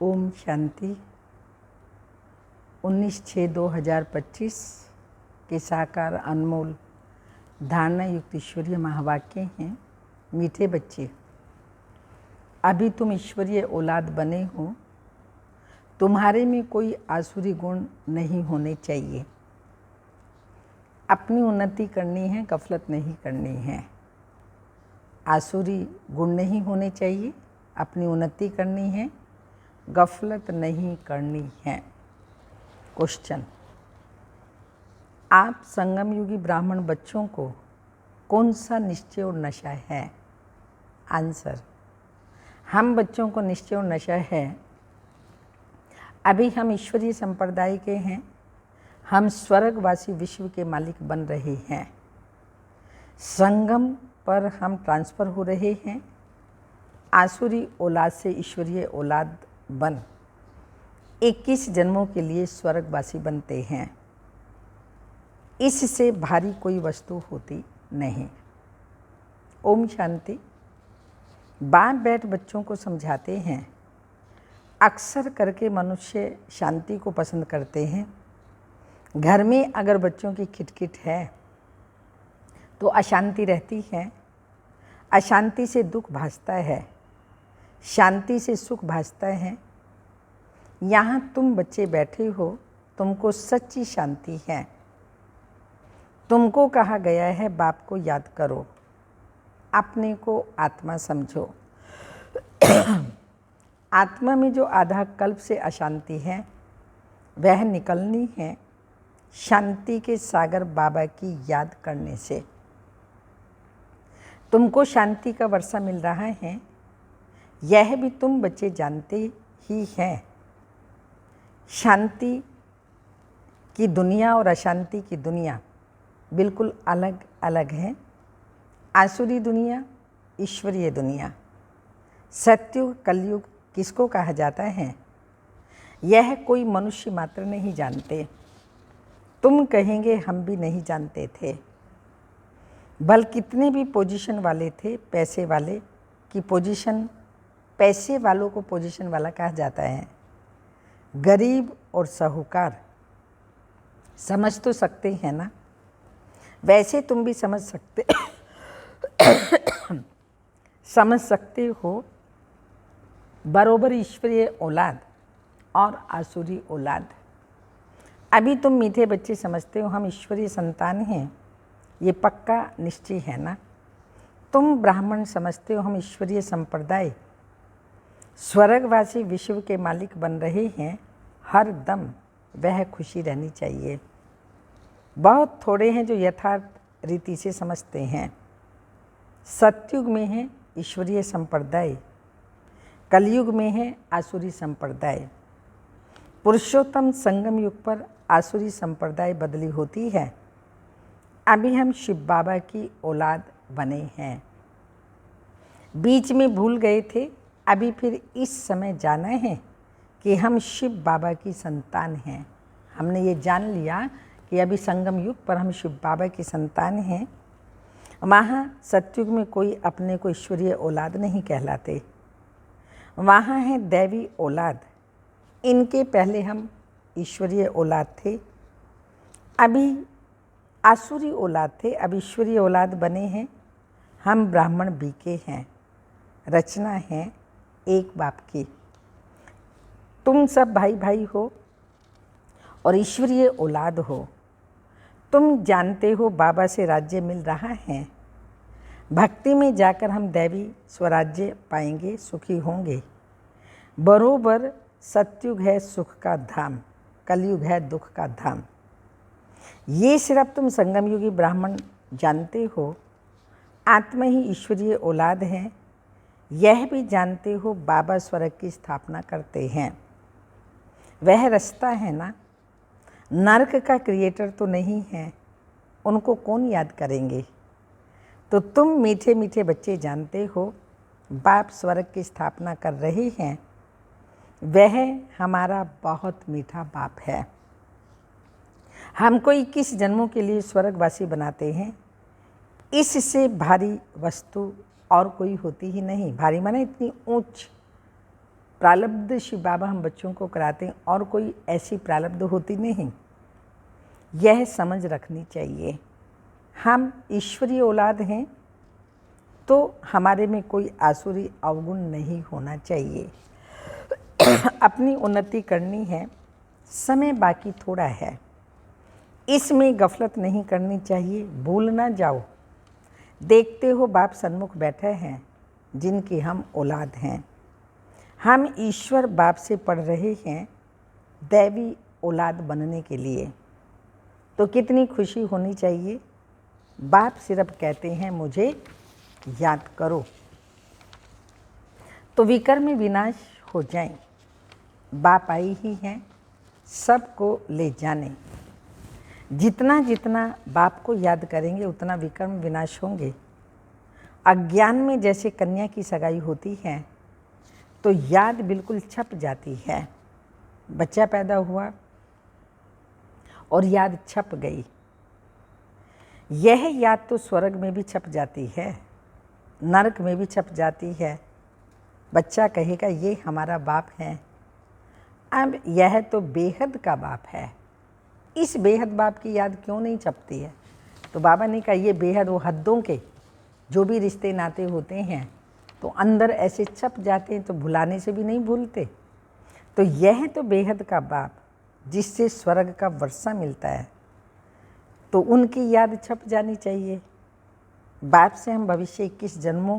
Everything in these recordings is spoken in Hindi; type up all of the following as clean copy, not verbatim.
ओम शांति। 19/6/2025 के साकार अनमोल धारणा युक्त ईश्वरीय महावाक्य हैं। मीठे बच्चे, अभी तुम ईश्वरीय औलाद बने हो। तुम्हारे में कोई आसुरी गुण नहीं होने चाहिए। अपनी उन्नति करनी है, गफलत नहीं करनी है। आसुरी गुण नहीं होने चाहिए, अपनी उन्नति करनी है, गफलत नहीं करनी है। क्वेश्चन, आप संगम युगी ब्राह्मण बच्चों को कौन सा निश्चय और नशा है? आंसर, हम बच्चों को निश्चय और नशा है। अभी हम ईश्वरीय संप्रदाय के हैं। हम स्वर्गवासी विश्व के मालिक बन रहे हैं। संगम पर हम ट्रांसफ़र हो रहे हैं। आसुरी औलाद से ईश्वरीय औलाद बन 21 जन्मों के लिए स्वर्गवासी बनते हैं। इससे भारी कोई वस्तु होती नहीं। ओम शांति। बाप बैठ बच्चों को समझाते हैं। अक्सर करके मनुष्य शांति को पसंद करते हैं। घर में अगर बच्चों की खिटखिट है तो अशांति रहती है। अशांति से दुख भासता है, शांति से सुख भासता है। यहाँ तुम बच्चे बैठे हो, तुमको सच्ची शांति है। तुमको कहा गया है बाप को याद करो, अपने को आत्मा समझो। आत्मा में जो आधा कल्प से अशांति है वह निकलनी है शांति के सागर बाबा की याद करने से। तुमको शांति का वर्षा मिल रहा है, यह भी तुम बच्चे जानते ही हैं। शांति की दुनिया और अशांति की दुनिया बिल्कुल अलग अलग है। आसुरी दुनिया, ईश्वरीय दुनिया। सत्युग कलयुग किसको कहा जाता है, यह कोई मनुष्य मात्र नहीं जानते। तुम कहेंगे हम भी नहीं जानते थे। भल कितने भी पोजीशन वाले थे, पैसे वाले की पोजीशन, पैसे वालों को पोजीशन वाला कहा जाता है। गरीब और साहूकार समझ तो सकते हैं ना। वैसे तुम भी समझ सकते हो बरोबर ईश्वरीय औलाद और आसुरी औलाद। अभी तुम मीठे बच्चे समझते हो हम ईश्वरीय संतान हैं, ये पक्का निश्चय है ना। तुम ब्राह्मण समझते हो हम ईश्वरीय संप्रदाय स्वर्गवासी विश्व के मालिक बन रहे हैं। हर दम वह खुशी रहनी चाहिए। बहुत थोड़े हैं जो यथार्थ रीति से समझते हैं। सतयुग में है ईश्वरीय संप्रदाय, कलयुग में है आसुरी संप्रदाय। पुरुषोत्तम संगम युग पर आसुरी संप्रदाय बदली होती है। अभी हम शिव बाबा की औलाद बने हैं। बीच में भूल गए थे, अभी फिर इस समय जाना है कि हम शिव बाबा की संतान हैं। हमने ये जान लिया कि अभी संगम युग पर हम शिव बाबा की संतान हैं। वहाँ सतयुग में कोई अपने को ईश्वरीय औलाद नहीं कहलाते। वहाँ है दैवी औलाद। इनके पहले हम ईश्वरीय औलाद थे, अभी आसुरी औलाद थे, अब ईश्वरीय औलाद बने हैं। हम ब्राह्मण बीके हैं। रचना है एक बाप की। तुम सब भाई भाई हो और ईश्वरीय औलाद हो। तुम जानते हो बाबा से राज्य मिल रहा है। भक्ति में जाकर हम दैवी स्वराज्य पाएंगे, सुखी होंगे। बरोबर सतयुग है सुख का धाम, कलयुग है दुख का धाम। ये सिर्फ तुम संगम युगी ब्राह्मण जानते हो। आत्मा ही ईश्वरीय औलाद है। यह भी जानते हो बाबा स्वर्ग की स्थापना करते हैं। वह रास्ता है ना। नरक का क्रिएटर तो नहीं है, उनको कौन याद करेंगे। तो तुम मीठे मीठे बच्चे जानते हो बाप स्वर्ग की स्थापना कर रहे हैं। वह हमारा बहुत मीठा बाप है। हमको 21 जन्मों के लिए स्वर्गवासी बनाते हैं। इससे भारी वस्तु और कोई होती ही नहीं। भारी माने इतनी ऊंच प्रारब्ध शिव बाबा हम बच्चों को कराते हैं और कोई ऐसी प्रारब्ध होती नहीं। यह समझ रखनी चाहिए, हम ईश्वरीय औलाद हैं तो हमारे में कोई आसुरी अवगुण नहीं होना चाहिए। अपनी उन्नति करनी है, समय बाकी थोड़ा है, इसमें गफलत नहीं करनी चाहिए। भूल ना जाओ, देखते हो बाप सन्मुख बैठे हैं जिनकी हम औलाद हैं। हम ईश्वर बाप से पढ़ रहे हैं दैवी औलाद बनने के लिए, तो कितनी खुशी होनी चाहिए। बाप सिर्फ कहते हैं मुझे याद करो तो विकर्म विनाश हो जाएं। बाप आई ही हैं सबको ले जाने। जितना जितना बाप को याद करेंगे उतना विकर्म विनाश होंगे। अज्ञान में जैसे कन्या की सगाई होती है तो याद बिल्कुल छप जाती है। बच्चा पैदा हुआ और याद छप गई। यह याद तो स्वर्ग में भी छप जाती है, नरक में भी छप जाती है। बच्चा कहेगा ये हमारा बाप है। अब यह तो बेहद का बाप है, इस बेहद बाप की याद क्यों नहीं छपती है? तो बाबा ने कहा ये बेहद वो हद्दों के जो भी रिश्ते नाते होते हैं तो अंदर ऐसे छप जाते हैं तो भुलाने से भी नहीं भूलते। तो यह तो बेहद का बाप जिससे स्वर्ग का वर्षा मिलता है, तो उनकी याद छप जानी चाहिए। बाप से हम भविष्य 21 जन्मों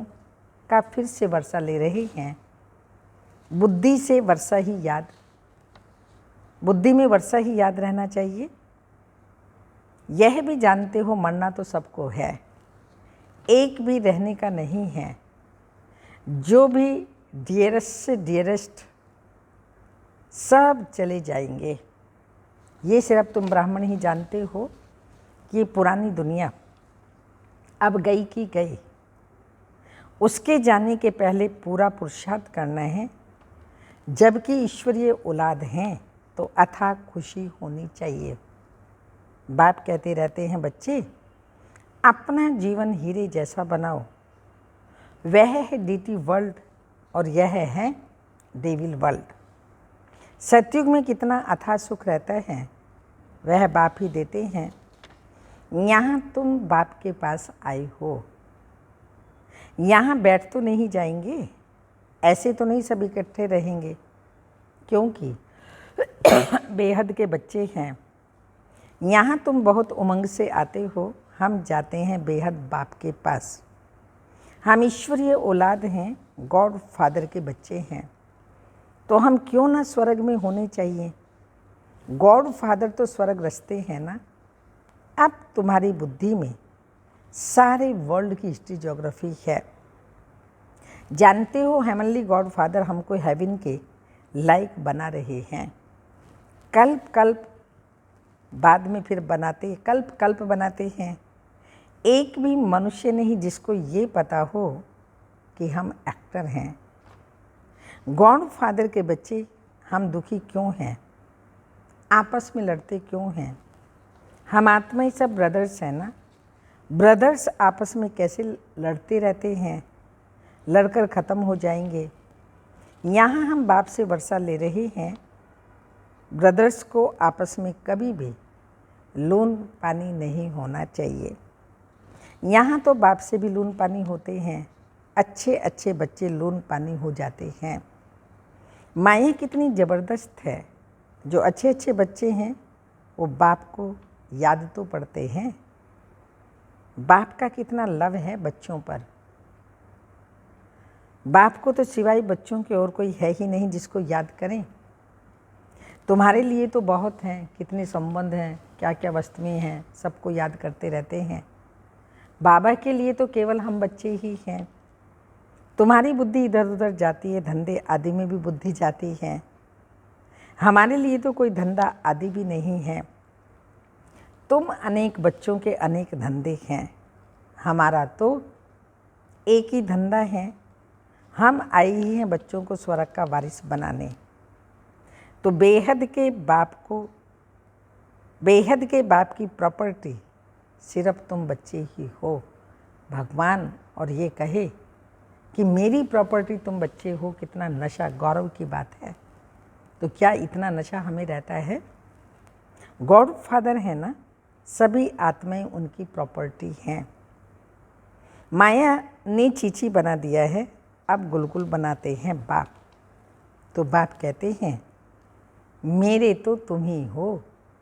का फिर से वर्षा ले रहे हैं। बुद्धि से वर्षा ही याद, बुद्धि में वर्षा ही याद रहना चाहिए। यह भी जानते हो मरना तो सबको है, एक भी रहने का नहीं है। जो भी डियरेस्ट से डियरेस्ट सब चले जाएंगे। ये सिर्फ तुम ब्राह्मण ही जानते हो कि ये पुरानी दुनिया अब गई की गई। उसके जाने के पहले पूरा पुरुषार्थ करना है। जबकि ईश्वरीय औलाद हैं तो अथाह खुशी होनी चाहिए। बाप कहते रहते हैं बच्चे अपना जीवन हीरे जैसा बनाओ। वह है डीटी वर्ल्ड और यह है डेविल वर्ल्ड। सतयुग में कितना अथाह सुख रहता है वह बाप ही देते हैं। यहाँ तुम बाप के पास आए हो, यहाँ बैठ तो नहीं जाएंगे, ऐसे तो नहीं सब इकट्ठे रहेंगे, क्योंकि बेहद के बच्चे हैं। यहाँ तुम बहुत उमंग से आते हो, हम जाते हैं बेहद बाप के पास। हम ईश्वरीय औलाद हैं, गॉड फादर के बच्चे हैं, तो हम क्यों ना स्वर्ग में होने चाहिए। गॉड फादर तो स्वर्ग रचते हैं ना। अब तुम्हारी बुद्धि में सारे वर्ल्ड की हिस्ट्री ज्योग्राफी है। जानते हो हेवनली गॉड फादर हमको हेवन के लायक बना रहे हैं। कल्प कल्प बाद में फिर बनाते, कल्प कल्प बनाते हैं। एक भी मनुष्य नहीं जिसको ये पता हो कि हम एक्टर हैं। गॉड फादर के बच्चे हम दुखी क्यों हैं, आपस में लड़ते क्यों हैं। हम आत्मा ही सब ब्रदर्स हैं ना। ब्रदर्स आपस में कैसे लड़ते रहते हैं, लड़कर ख़त्म हो जाएंगे। यहाँ हम बाप से वर्षा ले रहे हैं। ब्रदर्स को आपस में कभी भी लून पानी नहीं होना चाहिए। यहाँ तो बाप से भी लून पानी होते हैं। अच्छे अच्छे बच्चे लून पानी हो जाते हैं। माया कितनी ज़बरदस्त है। जो अच्छे अच्छे बच्चे हैं वो बाप को याद तो पड़ते हैं। बाप का कितना लव है बच्चों पर। बाप को तो सिवाय बच्चों के और कोई है ही नहीं जिसको याद करें। तुम्हारे लिए तो बहुत हैं, कितने संबंध हैं, क्या क्या वस्तुएं हैं, सबको याद करते रहते हैं। बाबा के लिए तो केवल हम बच्चे ही हैं। तुम्हारी बुद्धि इधर उधर जाती है, धंधे आदि में भी बुद्धि जाती है। हमारे लिए तो कोई धंधा आदि भी नहीं है। तुम अनेक बच्चों के अनेक धंधे हैं, हमारा तो एक ही धंधा है। हम आए ही हैं बच्चों को स्वर्ग का वारिस बनाने। तो बेहद के बाप को, बेहद के बाप की प्रॉपर्टी सिर्फ तुम बच्चे ही हो। भगवान और ये कहे कि मेरी प्रॉपर्टी तुम बच्चे हो, कितना नशा, गौरव की बात है। तो क्या इतना नशा हमें रहता है? गॉड फादर है ना, सभी आत्माएं उनकी प्रॉपर्टी हैं। माया ने चीची बना दिया है, अब गुलगुल बनाते हैं बाप। तो बाप कहते हैं मेरे तो तुम ही हो,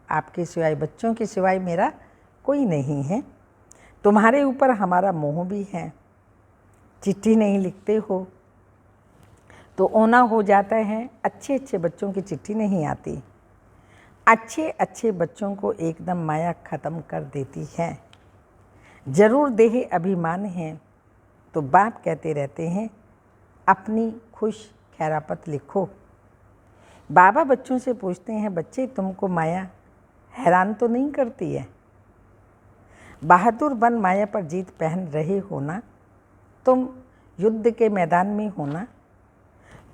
आपके सिवाय, बच्चों के सिवाय मेरा कोई नहीं है। तुम्हारे ऊपर हमारा मोह भी है। चिट्ठी नहीं लिखते हो तो ओना हो जाता है। अच्छे अच्छे बच्चों की चिट्ठी नहीं आती। अच्छे अच्छे बच्चों को एकदम माया ख़त्म कर देती है। जरूर देह अभिमान है। तो बाप कहते रहते हैं अपनी खुश खैरापत लिखो। बाबा बच्चों से पूछते हैं बच्चे तुमको माया हैरान तो नहीं करती है? बहादुर बन माया पर जीत पहन रहे हो ना, तुम युद्ध के मैदान में हो ना।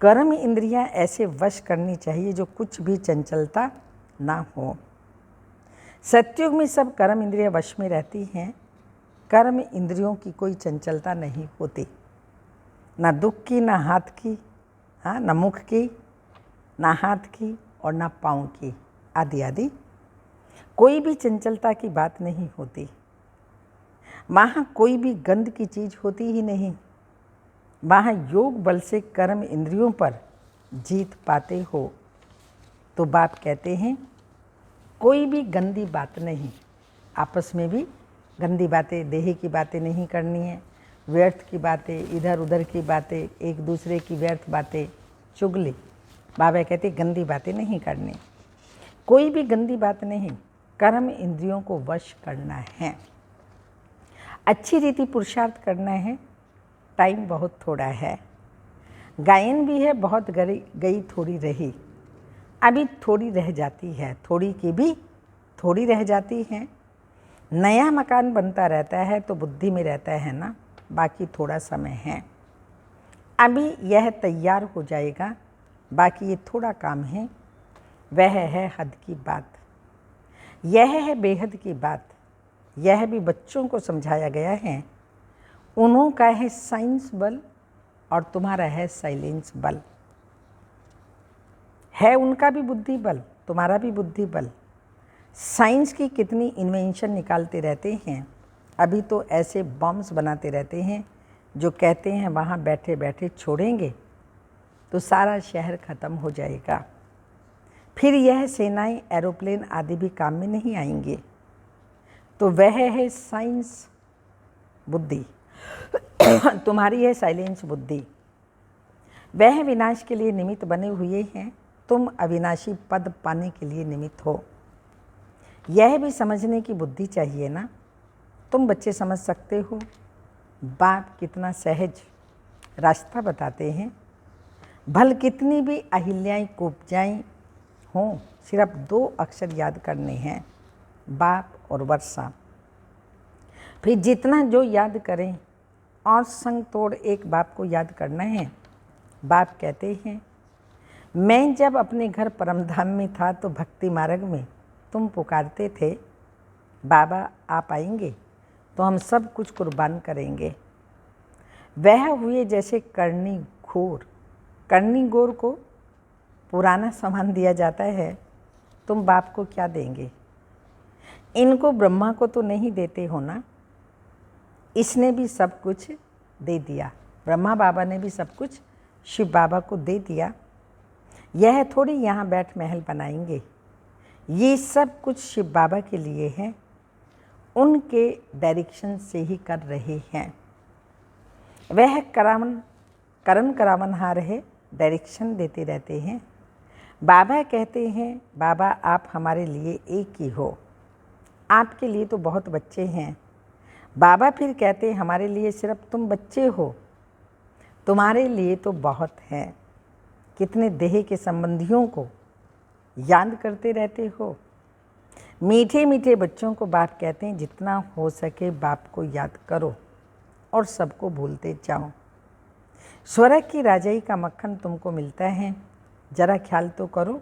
कर्म इंद्रियां ऐसे वश करनी चाहिए जो कुछ भी चंचलता ना हो। सतयुग में सब कर्म इंद्रियां वश में रहती हैं। कर्म इंद्रियों की कोई चंचलता नहीं होती, ना दुख की, ना हाथ की, हाँ, ना मुख की, ना हाथ की और ना पाँव की, आदि आदि कोई भी चंचलता की बात नहीं होती। वहाँ कोई भी गंध की चीज़ होती ही नहीं। वहाँ योग बल से कर्म इंद्रियों पर जीत पाते हो। तो बाप कहते हैं कोई भी गंदी बात नहीं, आपस में भी गंदी बातें, देह की बातें नहीं करनी है। व्यर्थ की बातें, इधर उधर की बातें, एक दूसरे की व्यर्थ बातें, चुगली, बाबा कहते गंदी बातें नहीं करनी। कोई भी गंदी बात नहीं, कर्म इंद्रियों को वश करना है। अच्छी रीति पुरुषार्थ करना है। टाइम बहुत थोड़ा है। गायन भी है बहुत गई थोड़ी रही, अभी थोड़ी रह जाती है, थोड़ी की भी थोड़ी रह जाती है। नया मकान बनता रहता है तो बुद्धि में रहता है ना, बाकी थोड़ा समय है। अभी यह तैयार हो जाएगा, बाकी ये थोड़ा काम है। वह है हद की बात, यह है बेहद की बात। यह भी बच्चों को समझाया गया है। उन्हों का है साइंस बल और तुम्हारा है साइलेंस बल। है उनका भी बुद्धि बल, तुम्हारा भी बुद्धि बल। साइंस की कितनी इन्वेंशन निकालते रहते हैं। अभी तो ऐसे बॉम्ब्स बनाते रहते हैं जो कहते हैं वहाँ बैठे बैठे छोड़ेंगे तो सारा शहर ख़त्म हो जाएगा। फिर यह सेनाएं, एरोप्लेन आदि भी काम में नहीं आएंगे। तो वह है साइंस बुद्धि तुम्हारी है साइलेंस बुद्धि। वह विनाश के लिए निमित्त बने हुए हैं, तुम अविनाशी पद पाने के लिए निमित्त हो। यह भी समझने की बुद्धि चाहिए ना। तुम बच्चे समझ सकते हो बाप कितना सहज रास्ता बताते हैं। भल कितनी भी अहिल्याएं कुब्जाएं हों, सिर्फ 2 अक्षर याद करने हैं, बाप और वर्षा। फिर जितना जो याद करें और संग तोड़ एक बाप को याद करना है। बाप कहते हैं मैं जब अपने घर परमधाम में था तो भक्ति मार्ग में तुम पुकारते थे बाबा आप आएंगे तो हम सब कुछ कुर्बान करेंगे। वह हुए जैसे करनी घोर। करनी घोर को पुराना सामान दिया जाता है, तुम बाप को क्या देंगे? इनको ब्रह्मा को तो नहीं देते हो ना। इसने भी सब कुछ दे दिया, ब्रह्मा बाबा ने भी सब कुछ शिव बाबा को दे दिया। यह थोड़ी यहाँ बैठ महल बनाएंगे, ये सब कुछ शिव बाबा के लिए है, उनके डायरेक्शन से ही कर रहे हैं। वह कर्म करावनहार है, डायरेक्शन देते रहते हैं। बाबा कहते हैं बाबा आप हमारे लिए एक ही हो, आपके लिए तो बहुत बच्चे हैं। बाबा फिर कहते हैं हमारे लिए सिर्फ तुम बच्चे हो, तुम्हारे लिए तो बहुत हैं। कितने देह के संबंधियों को याद करते रहते हो। मीठे मीठे बच्चों को बाप कहते हैं जितना हो सके बाप को याद करो और सबको भूलते जाओ। स्वर्ग की राजाई का मक्खन तुमको मिलता है, जरा ख्याल तो करो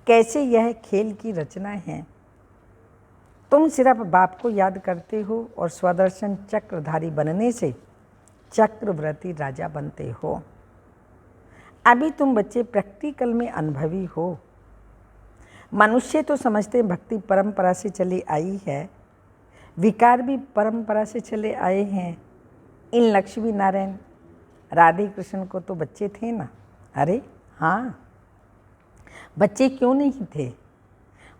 कैसे यह खेल की रचना है। तुम सिर्फ बाप को याद करते हो और स्वदर्शन चक्रधारी बनने से चक्रवर्ती राजा बनते हो। अभी तुम बच्चे प्रैक्टिकल में अनुभवी हो। मनुष्य तो समझते भक्ति परंपरा से चली आई है, विकार भी परंपरा से चले आए हैं। इन लक्ष्मी नारायण राधे कृष्ण को तो बच्चे थे ना? अरे हाँ, बच्चे क्यों नहीं थे,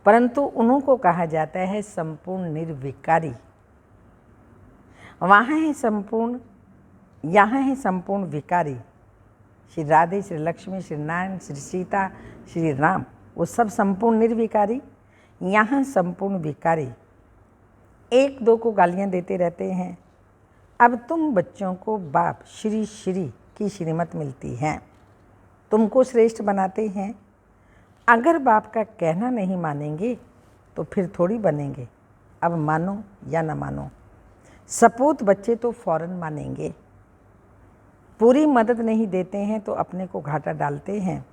परंतु उन्हों को कहा जाता है संपूर्ण निर्विकारी। वहाँ है संपूर्ण, यहाँ है संपूर्ण विकारी। श्री राधे, श्री लक्ष्मी, श्री नारायण, श्री सीता, श्री राम, वो सब संपूर्ण निर्विकारी, यहाँ संपूर्ण विकारी। एक दो को गालियाँ देते रहते हैं। अब तुम बच्चों को बाप श्री श्री की श्रीमत मिलती है, तुमको श्रेष्ठ बनाते हैं। अगर बाप का कहना नहीं मानेंगे तो फिर थोड़ी बनेंगे। अब मानो या ना मानो, सपूत बच्चे तो फौरन मानेंगे। पूरी मदद नहीं देते हैं तो अपने को घाटा डालते हैं।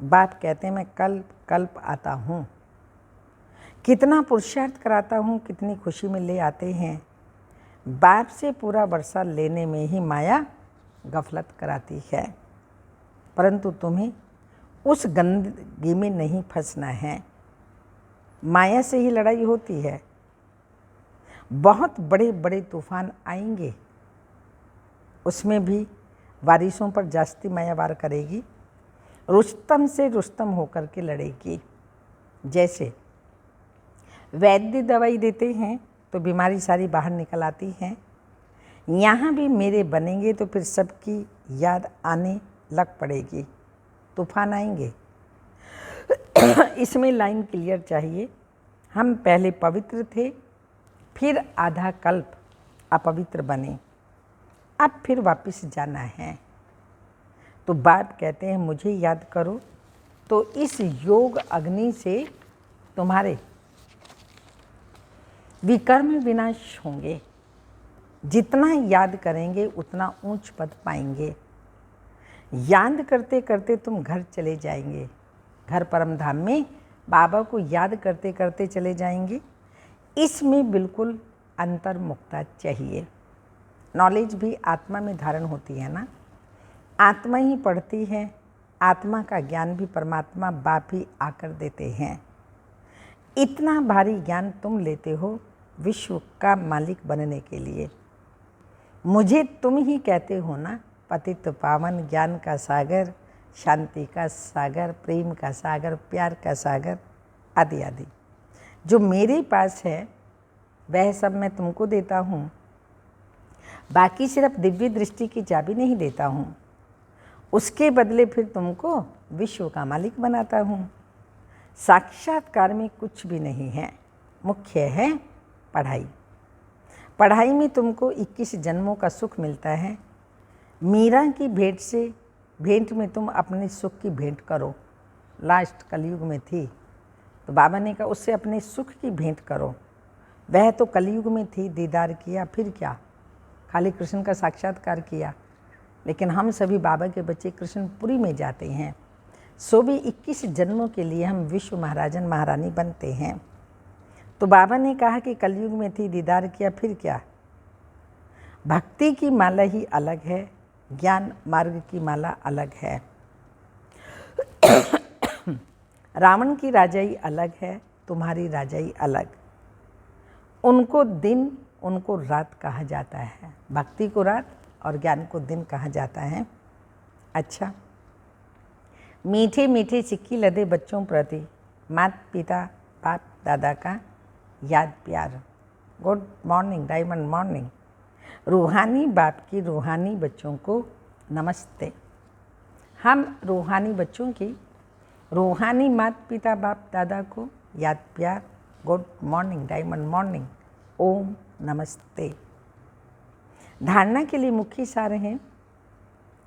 बाप कहते हैं मैं कल्प कल्प आता हूँ, कितना पुरुषार्थ कराता हूँ, कितनी खुशी में ले आते हैं। बाप से पूरा वर्षा लेने में ही माया गफलत कराती है, परंतु तुम्हें उस गंदगी में नहीं फंसना है। माया से ही लड़ाई होती है। बहुत बड़े बड़े तूफान आएंगे, उसमें भी वारिसों पर जास्ती माया वार करेगी, रुस्तम से रुस्तम होकर के लड़ेगी। जैसे वैद्य दवाई देते हैं तो बीमारी सारी बाहर निकल आती है, यहाँ भी मेरे बनेंगे तो फिर सबकी याद आने लग पड़ेगी, तूफान आएंगे। इसमें लाइन क्लियर चाहिए। हम पहले पवित्र थे, फिर आधा कल्प अपवित्र बने, अब फिर वापस जाना है। तो बाप कहते हैं मुझे याद करो तो इस योग अग्नि से तुम्हारे विकर्म विनाश होंगे। जितना याद करेंगे उतना ऊंच पद पाएंगे। याद करते करते तुम घर चले जाएंगे, घर परम धाम में बाबा को याद करते करते चले जाएंगे। इसमें बिल्कुल अंतर्मुखता चाहिए। नॉलेज भी आत्मा में धारण होती है ना, आत्मा ही पढ़ती है। आत्मा का ज्ञान भी परमात्मा बाप ही आकर देते हैं। इतना भारी ज्ञान तुम लेते हो विश्व का मालिक बनने के लिए। मुझे तुम ही कहते हो ना, पतित पावन, ज्ञान का सागर, शांति का सागर, प्रेम का सागर, प्यार का सागर आदि आदि। जो मेरे पास है वह सब मैं तुमको देता हूँ। बाकी सिर्फ दिव्य दृष्टि की चाबी नहीं देता हूँ, उसके बदले फिर तुमको विश्व का मालिक बनाता हूँ। साक्षात्कार में कुछ भी नहीं है, मुख्य है पढ़ाई। पढ़ाई में तुमको 21 जन्मों का सुख मिलता है। मीरा की भेंट में तुम अपने सुख की भेंट करो। लास्ट कलयुग में थी तो बाबा ने कहा उससे अपने सुख की भेंट करो। वह तो कलयुग में थी, दीदार किया, फिर क्या, खाली कृष्ण का साक्षात्कार किया। लेकिन हम सभी बाबा के बच्चे कृष्णपुरी में जाते हैं, सो भी 21 जन्मों के लिए हम विश्व महाराजन महारानी बनते हैं। तो बाबा ने कहा कि कलयुग में थी, दीदार किया, फिर क्या। भक्ति की माला ही अलग है, ज्ञान मार्ग की माला अलग है। रावण की राजाई अलग है, तुम्हारी राजाई अलग। उनको दिन, उनको रात कहा जाता है। भक्ति को रात और ज्ञान को दिन कहा जाता है। अच्छा, मीठे मीठे सिक्की लदे बच्चों प्रति माता पिता बाप दादा का याद प्यार। Good morning, diamond morning. रूहानी बाप की रूहानी बच्चों को नमस्ते। हम रूहानी बच्चों की रूहानी माता पिता बाप दादा को याद प्यार। गुड मॉर्निंग, डायमंड मॉर्निंग, ओम नमस्ते। धारणा के लिए मुख्य सार हैं,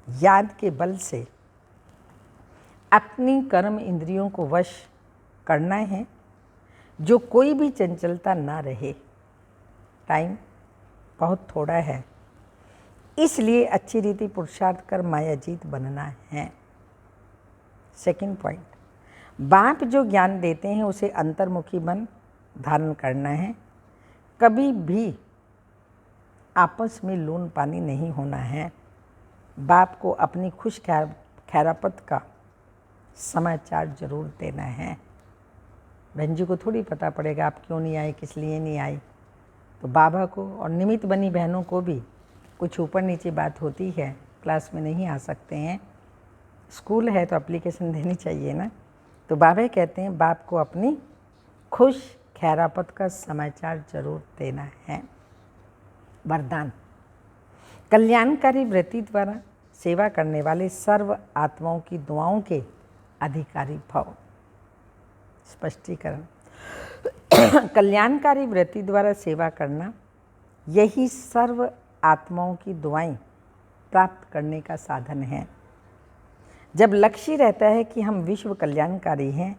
याद के बल से अपनी कर्म इंद्रियों को वश करना है, जो कोई भी चंचलता ना रहे। टाइम बहुत थोड़ा है, इसलिए अच्छी रीति पुरुषार्थ कर मायाजीत बनना है। सेकंड पॉइंट, बाप जो ज्ञान देते हैं उसे अंतर्मुखी बन धारण करना है। कभी भी आपस में लून पानी नहीं होना है। बाप को अपनी खुश खैरापत का समाचार जरूर देना है। बहन जी को थोड़ी पता पड़ेगा आप क्यों नहीं आए, किस लिए नहीं आए। तो बाबा को और निमित्त बनी बहनों को भी कुछ ऊपर नीचे बात होती है, क्लास में नहीं आ सकते हैं, स्कूल है तो एप्लीकेशन देनी चाहिए ना। तो बाबा कहते हैं बाप को अपनी खुश खैरापत का समाचार जरूर देना है। वरदान, कल्याणकारी वृत्ति द्वारा सेवा करने वाले सर्व आत्माओं की दुआओं के अधिकारी भव। स्पष्टीकरण, कल्याणकारी वृत्ति द्वारा सेवा करना यही सर्व आत्माओं की दुआएं प्राप्त करने का साधन है। जब लक्ष्य रहता है कि हम विश्व कल्याणकारी हैं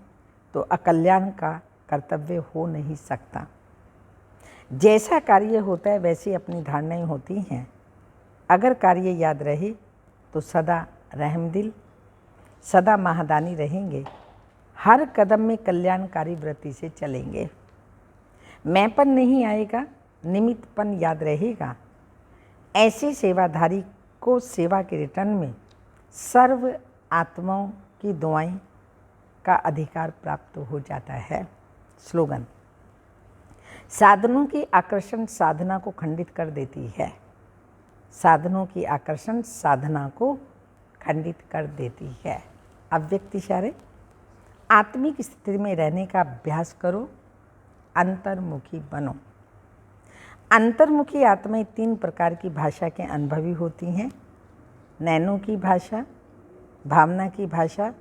तो अकल्याण का कर्तव्य हो नहीं सकता। जैसा कार्य होता है वैसी अपनी धारणाएं होती हैं। अगर कार्य याद रहे तो सदा रहमदिल, सदा महादानी रहेंगे, हर कदम में कल्याणकारी वृत्ति से चलेंगे। मैंपन नहीं आएगा, निमित्तपन याद रहेगा। ऐसे सेवाधारी को सेवा के रिटर्न में सर्व आत्माओं की दुआएं का अधिकार प्राप्त हो जाता है। स्लोगन, साधनों की आकर्षण साधना को खंडित कर देती है। साधनों की आकर्षण साधना को खंडित कर देती है। अव्यक्त इशारे, आत्मिक स्थिति में रहने का अभ्यास करो, अंतर्मुखी बनो। अंतर्मुखी आत्माएं 3 प्रकार की भाषा के अनुभवी होती हैं। नैनों की भाषा, भावना की भाषा,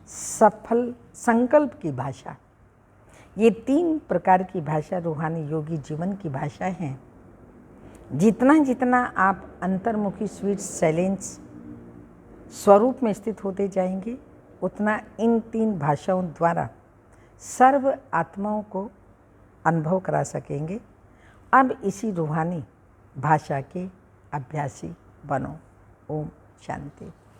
सफल संकल्प की भाषा। ये 3 प्रकार की भाषा रूहानी योगी जीवन की भाषा है। जितना जितना आप अंतर्मुखी स्वीट साइलेंस स्वरूप में स्थित होते जाएंगे उतना इन 3 भाषाओं द्वारा सर्व आत्माओं को अनुभव करा सकेंगे। अब इसी रूहानी भाषा के अभ्यासी बनो। ओम शांति।